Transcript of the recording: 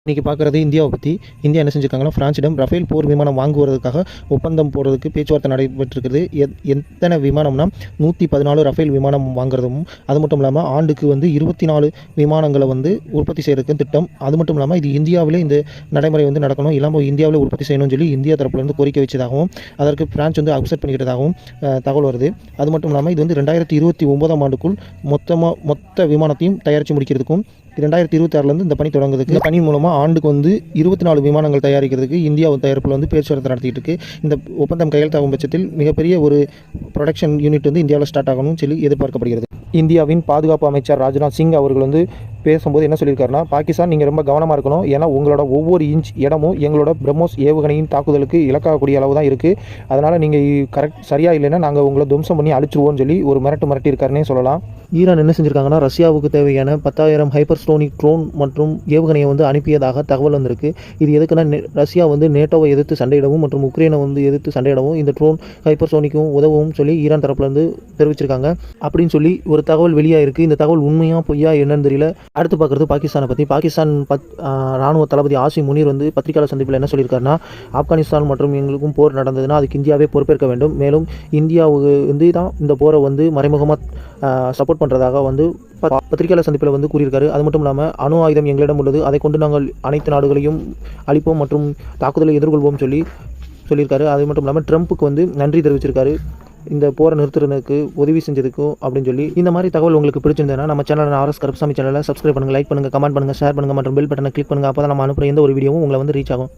இன்றைக்கி பார்க்குறது இந்தியாவை பற்றி. இந்தியா என்ன செஞ்சுருக்காங்கன்னா, ஃப்ரான்ஸிடம் ரஃபேல் போர் விமானம் வாங்குவதற்காக ஒப்பந்தம் போடுறதுக்கு பேச்சுவார்த்தை நடைபெற்றிருக்குது. எத்தனை விமானம்னா 114 ரஃபேல் விமானம் வாங்குறதும், அது மட்டும் இல்லாமல் ஆண்டுக்கு 24 விமானங்களை உற்பத்தி செய்கிறதுக்கு திட்டம். அது மட்டும் இல்லாமல் இது இந்தியாவிலே இந்த நடைமுறை நடக்கணும், இல்லாமல் இந்தியாவில் உற்பத்தி செய்யணும்னு சொல்லி இந்தியா தரப்புலேருந்து கோரிக்கை வச்சதாகவும், அதற்கு ஃப்ரான்ஸ் அக்செப்ட் பண்ணிக்கிட்டதாகவும் தகவல் வருது. அது மட்டும் இல்லாமல் இது 2029ஆம் ஆண்டுக்குள் மொத்த விமானத்தையும் தயாரித்து முடிக்கிறதுக்கும் 2026 இந்த பணி தொடங்குறதுக்கு, இந்த பணி மூலமாக ஆண்டுக்கு 24 விமானங்கள் தயாரிக்கிறதுக்கு இந்தியா தயாரிப்பில் பேச்சுவார்த்தை நடத்திட்டு இருக்கு. இந்த ஒப்பந்தம் கையெழுத்தாகும் பட்சத்தில் மிகப்பெரிய ஒரு ப்ரொடக்ஷன் யூனிட் இந்தியாவில் ஸ்டார்ட் ஆகணும்னு சொல்லி எதிர்பார்க்கப்படுகிறது. இந்தியாவின் பாதுகாப்பு அமைச்சர் ராஜ்நாத் சிங் அவர்கள் பேசும்போது என்ன சொல்லியிருக்காருன்னா, பாகிஸ்தான் நீங்கள் ரொம்ப கவனமாக இருக்கணும், ஏன்னா உங்களோட ஒவ்வொரு இன்ச் இடமும் எங்களோட பிரம்மோஸ் ஏவுகணையின் தாக்குதலுக்கு இலக்காகக்கூடிய அளவு தான் இருக்குது. அதனால் நீங்கள் சரியாக இல்லைன்னா நாங்கள் உங்களை துவம்சம் பண்ணி அழிச்சிருவோம்னு சொல்லி ஒரு மிரட்டியிருக்காருன்னே சொல்லலாம். ஈரான் என்ன செஞ்சுருக்காங்கன்னா, ரஷ்யாவுக்கு தேவையான 10,000 ஹைப்பர்சோனிக் ட்ரோன் மற்றும் ஏவுகணையை அனுப்பியதாக தகவல் வந்திருக்கு. இது எதுக்குன்னா, ரஷ்யா நேட்டோவை எதிர்த்து சண்டையிடவும் மற்றும் உக்ரைனை எதிர்த்து சண்டையிடவும் இந்த ட்ரோன் ஹைப்பர்சோனிக்கும் உதவும் சொல்லி ஈரான் தரப்புலேருந்து தெரிவிச்சிருக்காங்க அப்படின்னு சொல்லி ஒரு தகவல் வெளியாகிருக்கு. இந்த தகவல் உண்மையாக பொய்யா என்னன்னு தெரியல. அடுத்து பார்க்குறது பாகிஸ்தானை பற்றி. பாகிஸ்தான் ராணுவ தளபதி ஆசிம் முனீர் பத்திரிகையாளர் சந்திப்பில் என்ன சொல்லியிருக்காருன்னா, ஆப்கானிஸ்தான் மற்றும் எங்களுக்கும் போர் நடந்ததுன்னா அதுக்கு இந்தியாவே பொறுப்பேற்க வேண்டும். மேலும் இந்தியாவுக்கு தான் இந்த போரை மறைமுகமாக சப்போர்ட் பண்ணுறதாக பத்திரிகையாளர் சந்திப்பில் கூறியிருக்காரு. அது மட்டும் இல்லாமல் அணு ஆயுதம் எங்களிடம் உள்ளது, அதை கொண்டு நாங்கள் அனைத்து நாடுகளையும் அழிப்போம் மற்றும் தாக்குதலை எதிர்கொள்வோம் சொல்லியிருக்காரு. அது மட்டும் இல்லாமல் ட்ரம்ப்புக்கு நன்றி தெரிவிச்சிருக்காரு, இந்த போரை நிறுத்துறதுக்கு உதவி செஞ்சதுக்கும் அப்படின்னு சொல்லி. இந்த மாதிரி தகவல் உங்களுக்கு பிடிச்சிருந்ததுன்னா நம்ம சேனல் RS கருப்பசாமி சேனலை சப்ஸ்கிரைப் பண்ணுங்கள், லைக் பண்ணுங்கள், கமெண்ட் பண்ணுங்கள், ஷேர் பண்ணுங்கள் மற்றும் பெல் பட்டனை கிளிக் பண்ணுங்கள். அப்போ தான் நம்ம அனுப்புகிற எந்த ஒரு வீடியோவும் உங்களை ரீச் ஆகும்.